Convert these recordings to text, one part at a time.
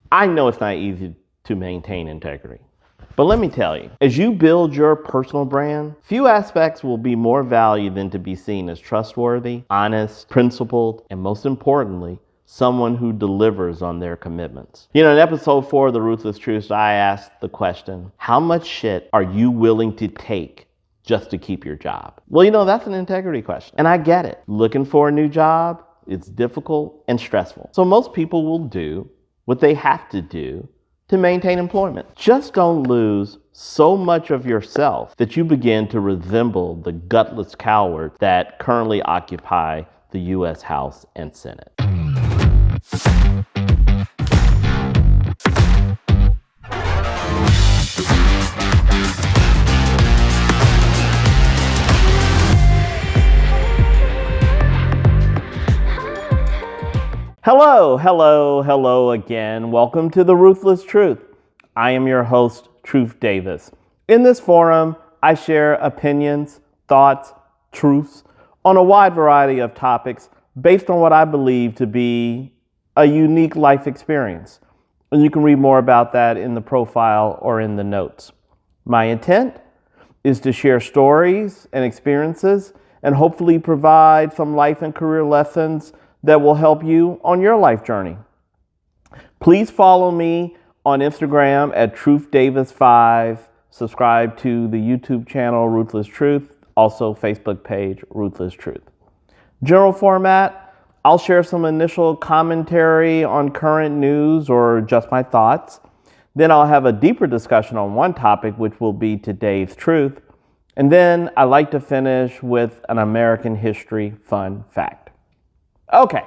I know it's not easy to maintain integrity. But let me tell you, as you build your personal brand, few aspects will be more valued than to be seen as trustworthy, honest, principled, and most importantly, someone who delivers on their commitments. In episode 4 of The Ruthless Truth, I asked the question, how much shit are you willing to take just to keep your job? Well, that's an integrity question. And I get it. Looking for a new job, it's difficult and stressful. So most people will do what they have to do to maintain employment. Just don't lose so much of yourself that you begin to resemble the gutless cowards that currently occupy the U.S. House and Senate. Hello again. Welcome to The Ruthless Truth. I am your host, Truth Davis. In this forum, I share opinions, thoughts, truths on a wide variety of topics based on what I believe to be a unique life experience. And you can read more about that in the profile or in the notes. My intent is to share stories and experiences and hopefully provide some life and career lessons that will help you on your life journey. Please follow me on Instagram at TruthDavis5. Subscribe to the YouTube channel Ruthless Truth, also Facebook page Ruthless Truth. General format, I'll share some initial commentary on current news or just my thoughts. Then I'll have a deeper discussion on one topic, which will be today's truth. And then I like to finish with an American history fun fact. Okay,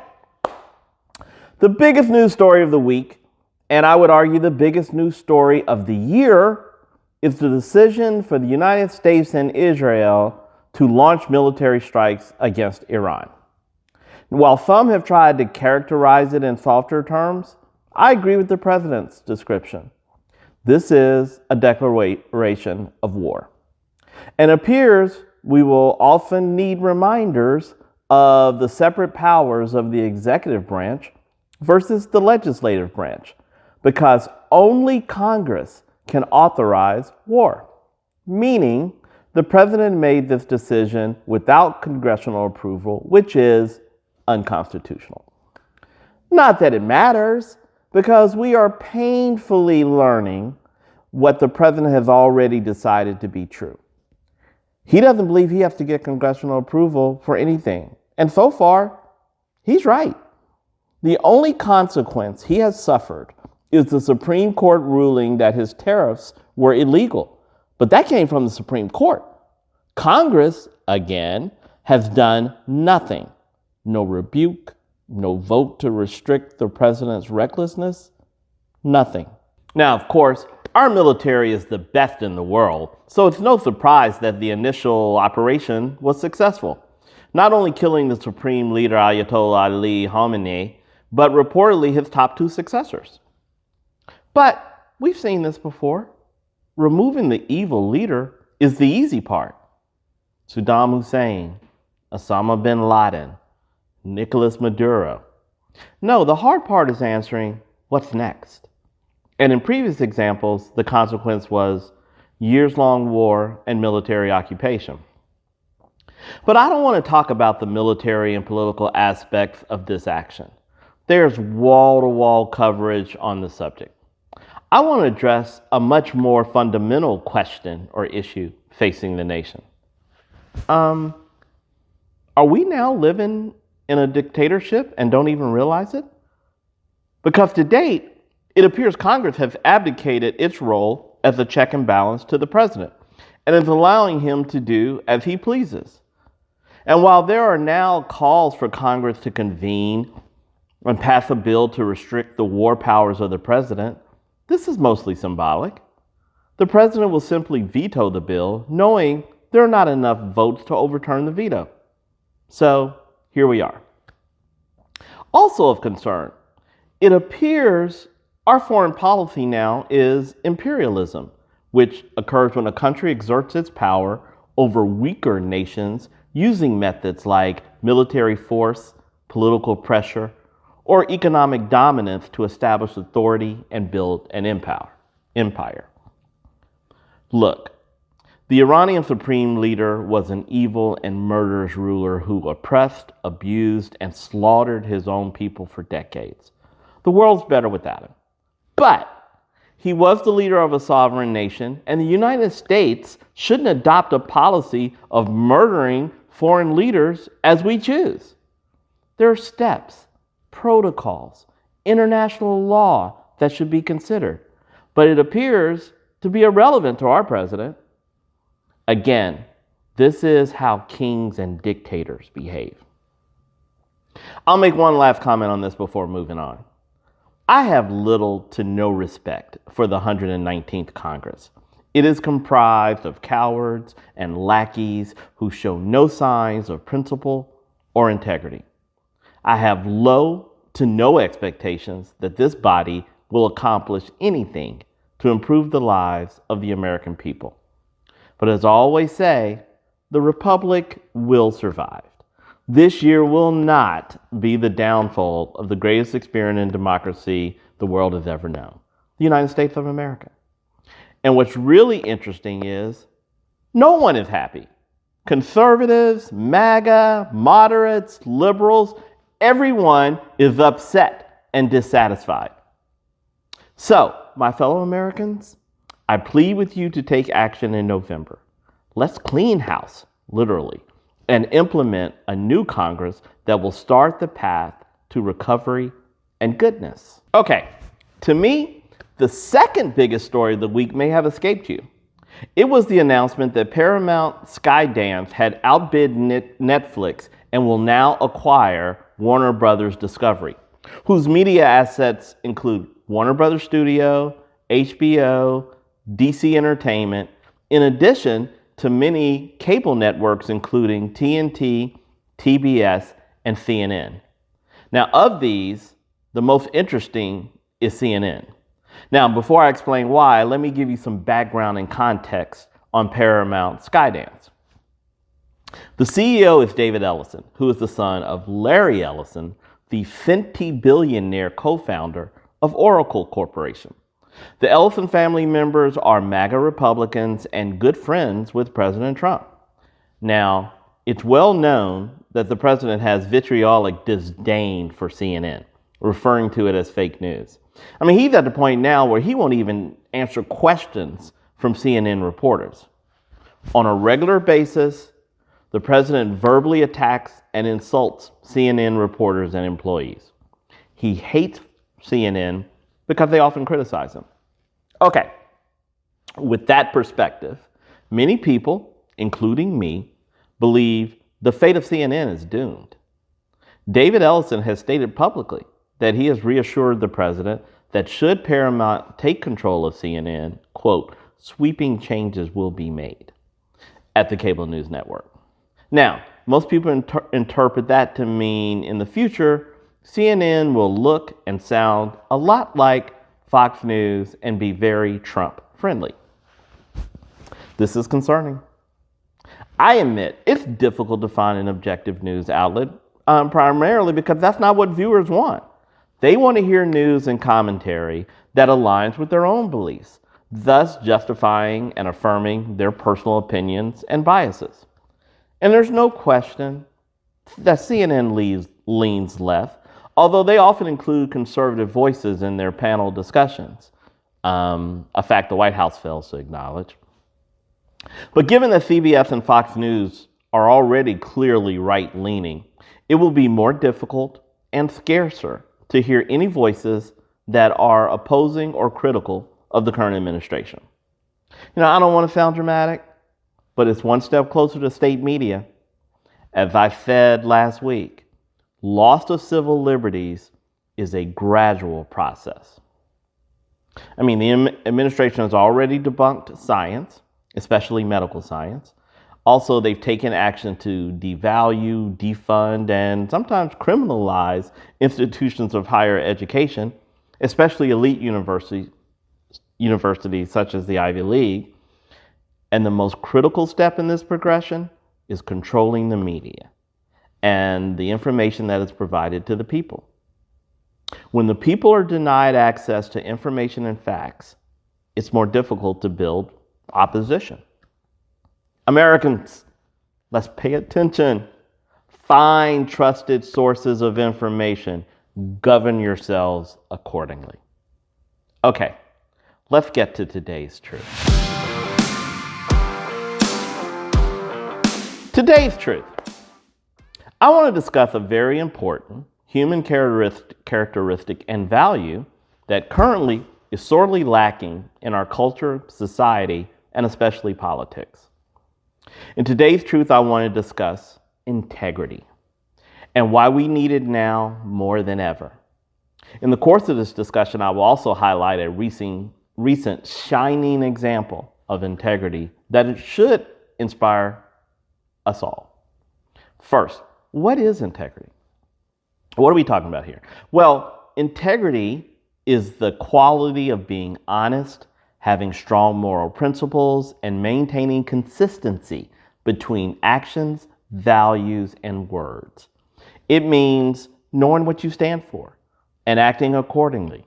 the biggest news story of the week, and I would argue the biggest news story of the year, is the decision for the United States and Israel to launch military strikes against Iran. While some have tried to characterize it in softer terms, I agree with the president's description. This is a declaration of war. And it appears we will often need reminders of the separate powers of the executive branch versus the legislative branch, because only Congress can authorize war, meaning the president made this decision without congressional approval, which is unconstitutional. Not that it matters, because we are painfully learning what the president has already decided to be true. He doesn't believe he has to get congressional approval for anything. And so far, he's right. The only consequence he has suffered is the Supreme Court ruling that his tariffs were illegal. But that came from the Supreme Court. Congress, again, has done nothing. No rebuke, no vote to restrict the president's recklessness, nothing. Now, of course, our military is the best in the world, so it's no surprise that the initial operation was successful. Not only killing the supreme leader Ayatollah Ali Khamenei, but reportedly his top 2 successors. But we've seen this before. Removing the evil leader is the easy part. Saddam Hussein, Osama bin Laden, Nicolas Maduro. No, the hard part is answering what's next. And in previous examples, the consequence was years-long war and military occupation. But I don't want to talk about the military and political aspects of this action. There's wall-to-wall coverage on the subject. I want to address a much more fundamental question or issue facing the nation. Are we now living in a dictatorship and don't even realize it? Because to date, it appears Congress has abdicated its role as a check and balance to the president and is allowing him to do as he pleases. And while there are now calls for Congress to convene and pass a bill to restrict the war powers of the president, this is mostly symbolic. The president will simply veto the bill, knowing there are not enough votes to overturn the veto. So here we are. Also of concern, it appears our foreign policy now is imperialism, which occurs when a country exerts its power over weaker nations using methods like military force, political pressure, or economic dominance to establish authority and build an empire. Look, the Iranian supreme leader was an evil and murderous ruler who oppressed, abused, and slaughtered his own people for decades. The world's better without him. But he was the leader of a sovereign nation, and the United States shouldn't adopt a policy of murdering foreign leaders as we choose. There are steps, protocols, international law that should be considered, but it appears to be irrelevant to our president. Again, this is how kings and dictators behave. I'll make one last comment on this before moving on. I have little to no respect for the 119th Congress. It is comprised of cowards and lackeys who show no signs of principle or integrity. I have low to no expectations that this body will accomplish anything to improve the lives of the American people. But as I always say, the Republic will survive. This year will not be the downfall of the greatest experiment in democracy the world has ever known, the United States of America. And what's really interesting is no one is happy. Conservatives, MAGA, moderates, liberals, everyone is upset and dissatisfied. So, my fellow Americans, I plead with you to take action in November. Let's clean house, literally, and implement a new Congress that will start the path to recovery and goodness. Okay, to me, the second biggest story of the week may have escaped you. It was the announcement that Paramount Skydance had outbid Netflix and will now acquire Warner Brothers Discovery, whose media assets include Warner Brothers Studio, HBO, DC Entertainment, in addition to many cable networks including TNT, TBS, and CNN. Now, of these, the most interesting is CNN. Now, before I explain why, let me give you some background and context on Paramount Skydance. The CEO is David Ellison, who is the son of Larry Ellison, the billionaire co-founder of Oracle Corporation. The Ellison family members are MAGA Republicans and good friends with President Trump. Now, it's well known that the president has vitriolic disdain for CNN, referring to it as fake news. I mean, he's at the point now where he won't even answer questions from CNN reporters. On a regular basis, the president verbally attacks and insults CNN reporters and employees. He hates CNN because they often criticize him. Okay, with that perspective, many people, including me, believe the fate of CNN is doomed. David Ellison has stated publicly that he has reassured the president that should Paramount take control of CNN, quote, sweeping changes will be made at the cable news network. Now, most people interpret that to mean in the future, CNN will look and sound a lot like Fox News and be very Trump friendly. This is concerning. I admit it's difficult to find an objective news outlet, primarily because that's not what viewers want. They want to hear news and commentary that aligns with their own beliefs, thus justifying and affirming their personal opinions and biases. And there's no question that CNN leans left, although they often include conservative voices in their panel discussions, a fact the White House fails to acknowledge. But given that CBS and Fox News are already clearly right-leaning, it will be more difficult and scarcer to hear any voices that are opposing or critical of the current administration. You know, I don't want to sound dramatic, but it's one step closer to state media. As I said last week, loss of civil liberties is a gradual process. I mean, the administration has already debunked science, especially medical science. Also, they've taken action to devalue, defund, and sometimes criminalize institutions of higher education, especially elite universities such as the Ivy League. And the most critical step in this progression is controlling the media and the information that is provided to the people. When the people are denied access to information and facts, it's more difficult to build opposition. Americans, let's pay attention. Find trusted sources of information. Govern yourselves accordingly. Okay, let's get to today's truth. Today's truth. I want to discuss a very important human characteristic and value that currently is sorely lacking in our culture, society, and especially politics. In today's truth, I want to discuss integrity and why we need it now more than ever. In the course of this discussion, I will also highlight a recent shining example of integrity that it should inspire us all. First, what is integrity? What are we talking about here? Well, integrity is the quality of being honest, having strong moral principles, and maintaining consistency between actions, values, and words. It means knowing what you stand for and acting accordingly.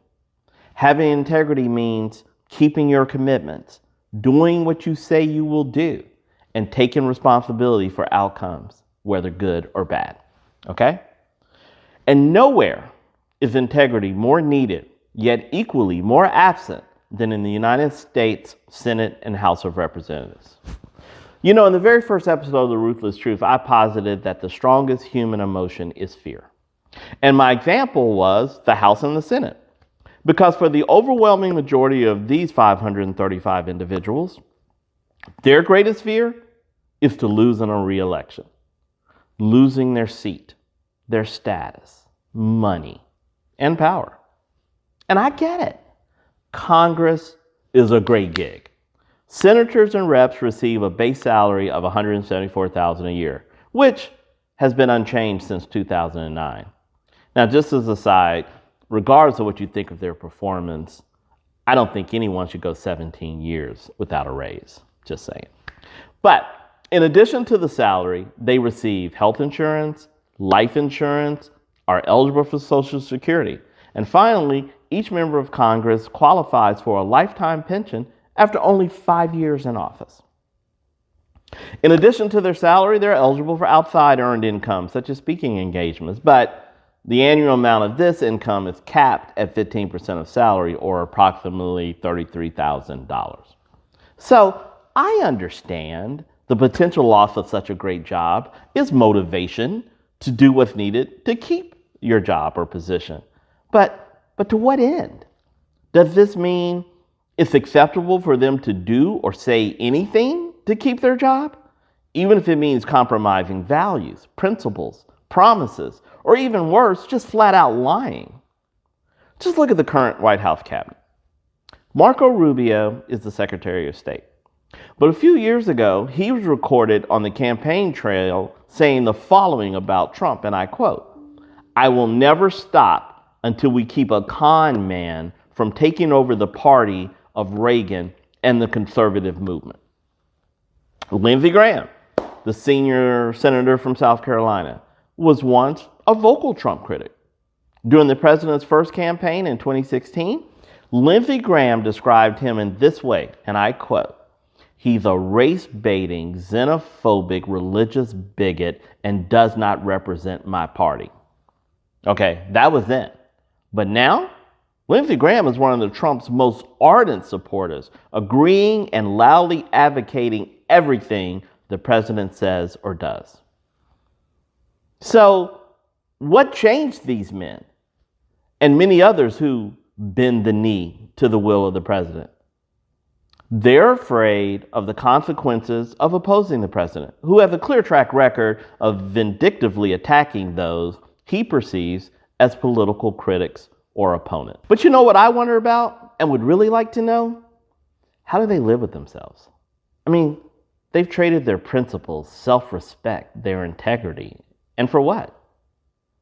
Having integrity means keeping your commitments, doing what you say you will do, and taking responsibility for outcomes, whether good or bad. Okay? And nowhere is integrity more needed, yet equally more absent than in the United States Senate and House of Representatives. You know, in the very first episode of The Ruthless Truth, I posited that the strongest human emotion is fear. And my example was the House and the Senate. Because for the overwhelming majority of these 535 individuals, their greatest fear is to lose in a re-election, losing their seat, their status, money, and power. And I get it. Congress is a great gig. Senators and reps receive a base salary of $174,000 a year, which has been unchanged since 2009. Now, just as a side, regardless of what you think of their performance, I don't think anyone should go 17 years without a raise, just saying. But in addition to the salary, they receive health insurance, life insurance, are eligible for Social Security. And finally, each member of Congress qualifies for a lifetime pension after only 5 years in office. In addition to their salary, they're eligible for outside earned income, such as speaking engagements, but the annual amount of this income is capped at 15% of salary, or approximately $33,000. So I understand the potential loss of such a great job is motivation to do what's needed to keep your job or position. But to what end? Does this mean it's acceptable for them to do or say anything to keep their job, even if it means compromising values, principles, promises, or even worse, just flat out lying? Just look at the current White House cabinet. Marco Rubio is the Secretary of State. But a few years ago, he was recorded on the campaign trail saying the following about Trump, and I quote, "I will never stop until we keep a con man from taking over the party of Reagan and the conservative movement." Lindsey Graham, the senior senator from South Carolina, was once a vocal Trump critic. During the president's first campaign in 2016, Lindsey Graham described him in this way, and I quote, "He's a race-baiting, xenophobic, religious bigot and does not represent my party." Okay, that was then. But now, Lindsey Graham is one of Trump's most ardent supporters, agreeing and loudly advocating everything the president says or does. So, what changed these men and many others who bend the knee to the will of the president? They're afraid of the consequences of opposing the president, who has a clear track record of vindictively attacking those he perceives as political critics or opponents. But you know what I wonder about and would really like to know? How do they live with themselves? I mean, they've traded their principles, self-respect, their integrity, and for what?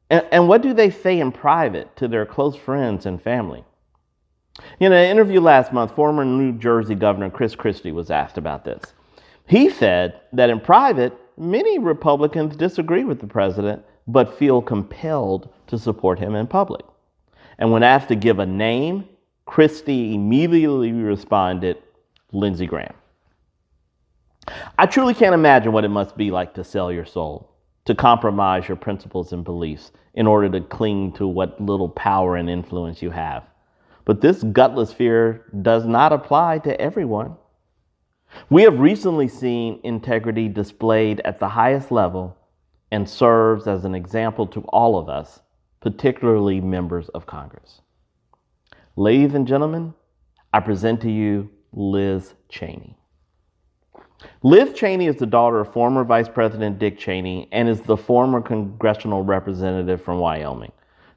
And what do they say in private to their close friends and family? In an interview last month, former New Jersey Governor Chris Christie was asked about this. He said that in private, many Republicans disagree with the president, but feel compelled to support him in public. And when asked to give a name, Christie immediately responded, Lindsey Graham. I truly can't imagine what it must be like to sell your soul, to compromise your principles and beliefs in order to cling to what little power and influence you have. But this gutless fear does not apply to everyone. We have recently seen integrity displayed at the highest level and serves as an example to all of us, particularly members of Congress. Ladies and gentlemen, I present to you Liz Cheney. Liz Cheney is the daughter of former Vice President Dick Cheney and is the former congressional representative from Wyoming.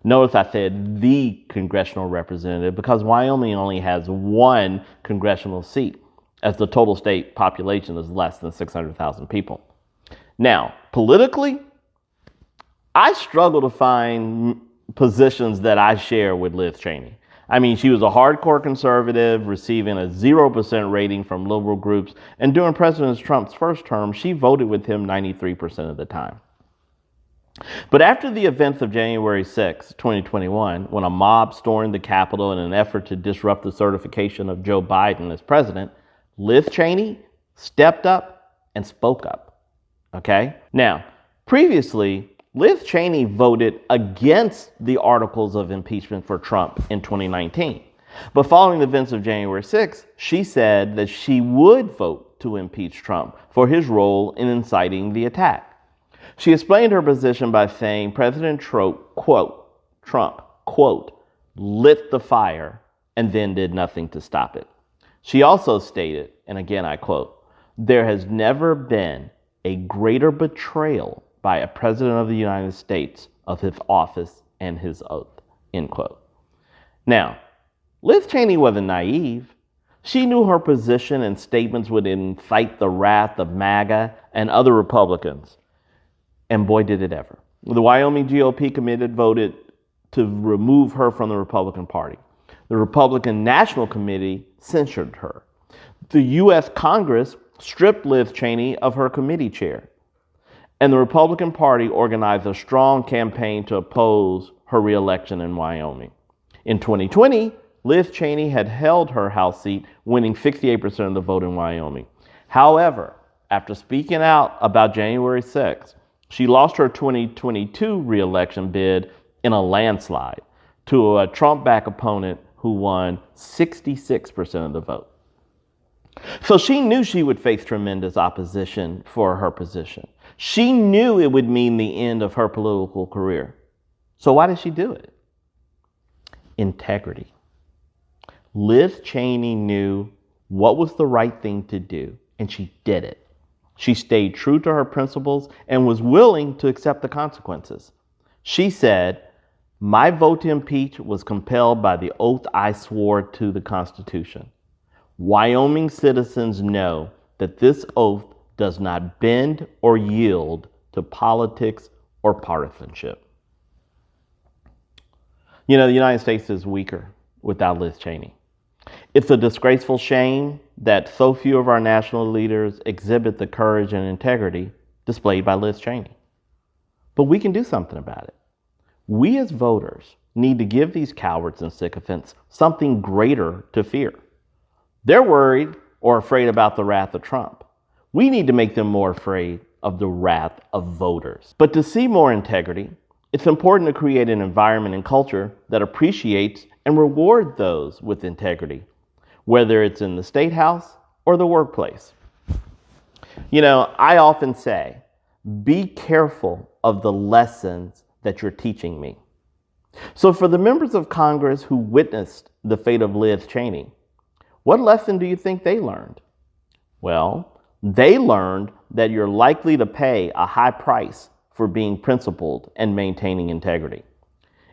Notice I said the congressional representative because Wyoming only has one congressional seat, as the total state population is less than 600,000 people. Now, politically, I struggle to find positions that I share with Liz Cheney. I mean, she was a hardcore conservative, receiving a 0% rating from liberal groups. And during President Trump's first term, she voted with him 93% of the time. But after the events of January 6, 2021, when a mob stormed the Capitol in an effort to disrupt the certification of Joe Biden as president, Liz Cheney stepped up and spoke up. Okay? Now, previously, Liz Cheney voted against the articles of impeachment for Trump in 2019. But following the events of January 6th, she said that she would vote to impeach Trump for his role in inciting the attack. She explained her position by saying President Trump, quote, lit the fire and then did nothing to stop it. She also stated, and again I quote, there has never been a greater betrayal by a president of the United States of his office and his oath, end quote. Now, Liz Cheney wasn't naive. She knew her position and statements would incite the wrath of MAGA and other Republicans. And boy, did it ever. The Wyoming GOP committee voted to remove her from the Republican Party. The Republican National Committee censured her. The U.S. Congress stripped Liz Cheney of her committee chair. And the Republican Party organized a strong campaign to oppose her reelection in Wyoming. In 2020, Liz Cheney had held her House seat, winning 68% of the vote in Wyoming. However, after speaking out about January 6th, she lost her 2022 reelection bid in a landslide to a Trump-backed opponent who won 66% of the vote. So she knew she would face tremendous opposition for her position. She knew it would mean the end of her political career. So why did she do it? Integrity. Liz Cheney knew what was the right thing to do, and she did it. She stayed true to her principles and was willing to accept the consequences. She said, my vote to impeach was compelled by the oath I swore to the Constitution. Wyoming citizens know that this oath does not bend or yield to politics or partisanship. You know, the United States is weaker without Liz Cheney. It's a disgraceful shame that so few of our national leaders exhibit the courage and integrity displayed by Liz Cheney. But we can do something about it. We as voters need to give these cowards and sycophants something greater to fear. They're worried or afraid about the wrath of Trump. We need to make them more afraid of the wrath of voters. But to see more integrity, it's important to create an environment and culture that appreciates and rewards those with integrity, whether it's in the State House or the workplace. You know, I often say, be careful of the lessons that you're teaching me. So for the members of Congress who witnessed the fate of Liz Cheney, what lesson do you think they learned? Well, they learned that you're likely to pay a high price for being principled and maintaining integrity.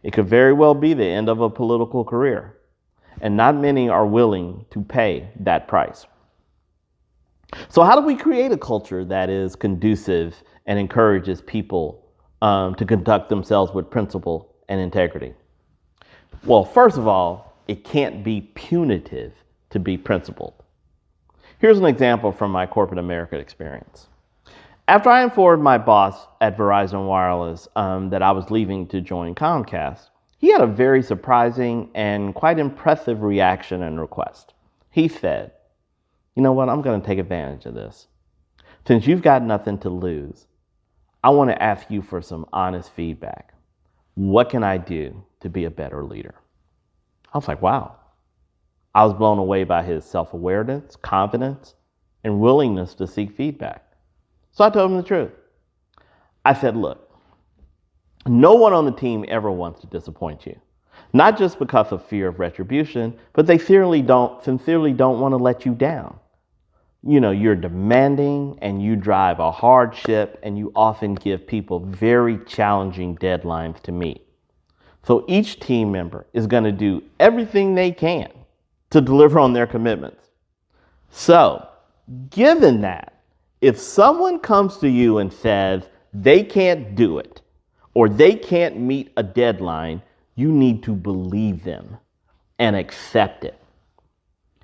It could very well be the end of a political career, and not many are willing to pay that price. So how do we create a culture that is conducive and encourages people to conduct themselves with principle and integrity? Well, first of all, it can't be punitive to be principled. Here's an example from my corporate America experience. After I informed my boss at Verizon Wireless that I was leaving to join Comcast, he had a very surprising and quite impressive reaction and request. He said, "You know what, I'm going to take advantage of this. Since you've got nothing to lose, I want to ask you for some honest feedback. What can I do to be a better leader?" I was like, wow. I was blown away by his self-awareness, confidence, and willingness to seek feedback. So I told him the truth. I said, look, no one on the team ever wants to disappoint you. Not just because of fear of retribution, but they sincerely don't want to let you down. You know, you're demanding and you drive a hard ship and you often give people very challenging deadlines to meet. So each team member is going to do everything they can to deliver on their commitments. So, given that, if someone comes to you and says they can't do it or they can't meet a deadline, you need to believe them and accept it.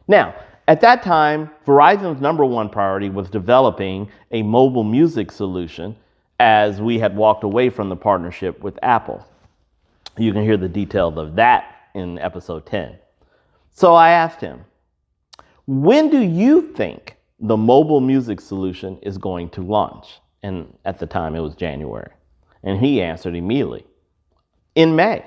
Now, at that time, Verizon's number one priority was developing a mobile music solution as we had walked away from the partnership with Apple. You can hear the details of that in episode 10. So I asked him, when do you think the mobile music solution is going to launch? And at the time it was January. And he answered immediately, in May.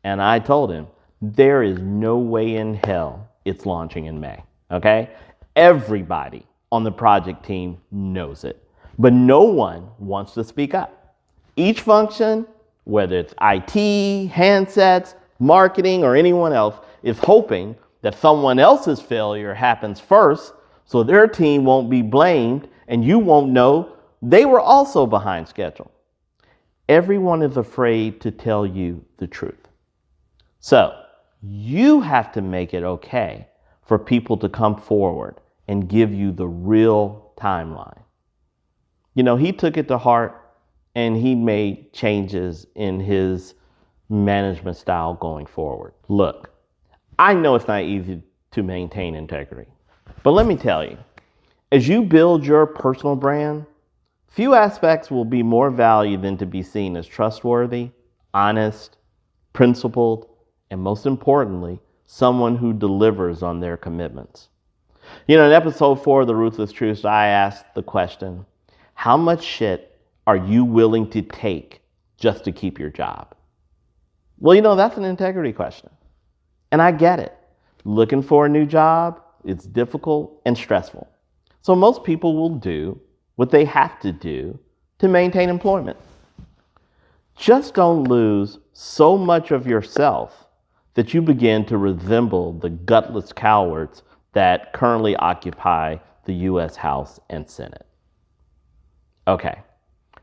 And I told him, there is no way in hell it's launching in May, okay? Everybody on the project team knows it, but no one wants to speak up. Each function, whether it's IT, handsets, marketing, or anyone else, is hoping that someone else's failure happens first so their team won't be blamed and you won't know they were also behind schedule. Everyone is afraid to tell you the truth. So you have to make it okay for people to come forward and give you the real timeline. You know, he took it to heart and he made changes in his management style going forward. Look, I know it's not easy to maintain integrity, but let me tell you, as you build your personal brand, few aspects will be more valued than to be seen as trustworthy, honest, principled, and most importantly, someone who delivers on their commitments. You know, in episode 4 of The Ruthless Truth, I asked the question, how much shit are you willing to take just to keep your job? Well, you know, that's an integrity question. And I get it. Looking for a new job, it's difficult and stressful. So most people will do what they have to do to maintain employment. Just don't lose so much of yourself that you begin to resemble the gutless cowards that currently occupy the U.S. House and Senate. Okay,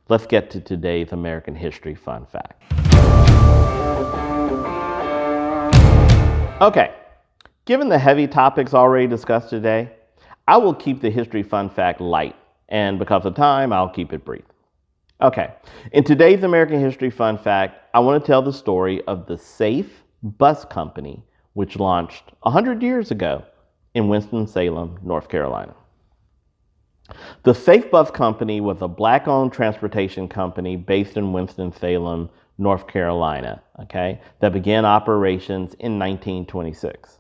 let's get to today's American history fun fact. Okay, given the heavy topics already discussed today, I will keep the history fun fact light, and because of time, I'll keep it brief. Okay, in today's American history fun fact, I want to tell the story of the Safe Bus Company, which launched 100 years ago in Winston-Salem, North Carolina. The Safe Bus Company was a Black-owned transportation company based in Winston-Salem, North Carolina, okay, that began operations in 1926.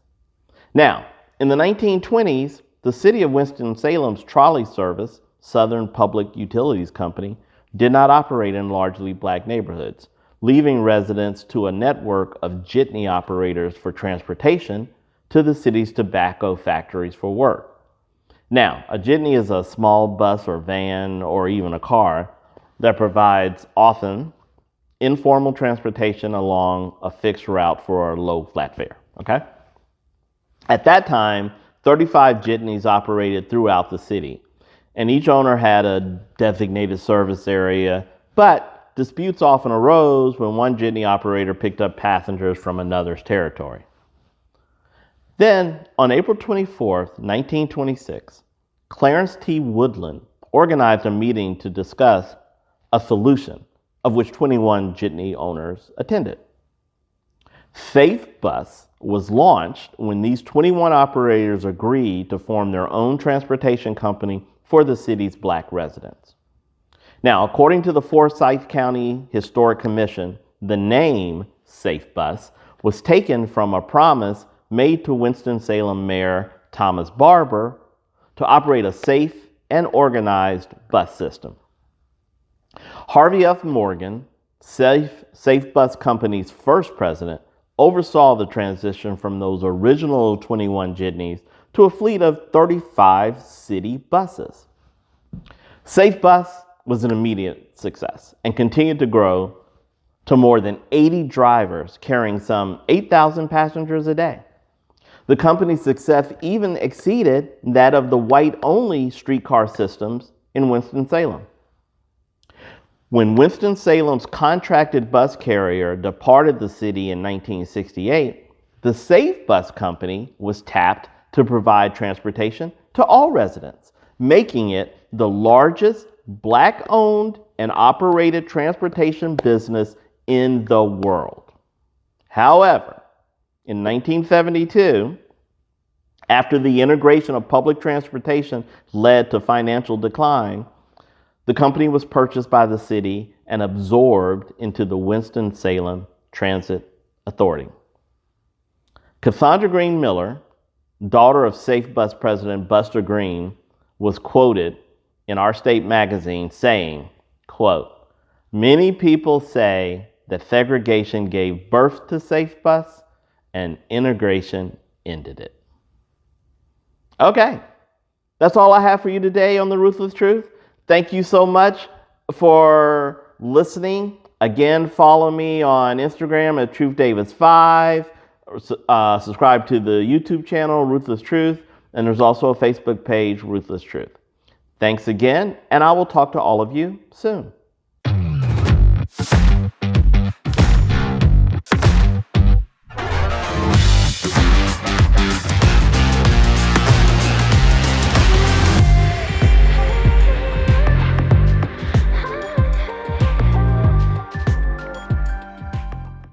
Now, in the 1920s, the city of Winston-Salem's trolley service, Southern Public Utilities Company, did not operate in largely black neighborhoods, leaving residents to a network of jitney operators for transportation to the city's tobacco factories for work. Now, a jitney is a small bus or van or even a car that provides often informal transportation along a fixed route for a low flat fare, okay? At that time, 35 jitneys operated throughout the city, and each owner had a designated service area, but disputes often arose when one jitney operator picked up passengers from another's territory. Then, on April 24th, 1926, Clarence T. Woodland organized a meeting to discuss a solution, of which 21 jitney owners attended. Safe Bus was launched when these 21 operators agreed to form their own transportation company for the city's black residents. Now, according to the Forsyth County Historic Commission, the name Safe Bus was taken from a promise made to Winston-Salem Mayor Thomas Barber to operate a safe and organized bus system. Harvey F. Morgan, Safe Bus Company's first president, oversaw the transition from those original 21 jitneys to a fleet of 35 city buses. Safe Bus was an immediate success and continued to grow to more than 80 drivers carrying some 8,000 passengers a day. The company's success even exceeded that of the white-only streetcar systems in Winston-Salem. When Winston-Salem's contracted bus carrier departed the city in 1968, the Safe Bus Company was tapped to provide transportation to all residents, making it the largest Black-owned and operated transportation business in the world. However, in 1972, after the integration of public transportation led to financial decline, the company was purchased by the city and absorbed into the Winston-Salem Transit Authority. Cassandra Green Miller, daughter of Safe Bus President Buster Green, was quoted in Our State magazine saying, quote, "Many people say that segregation gave birth to Safe Bus and integration ended it." Okay, that's all I have for you today on The Ruthless Truth. Thank you so much for listening. Again, follow me on Instagram at TruthDavis5. Subscribe to the YouTube channel, Ruthless Truth. And there's also a Facebook page, Ruthless Truth. Thanks again, and I will talk to all of you soon.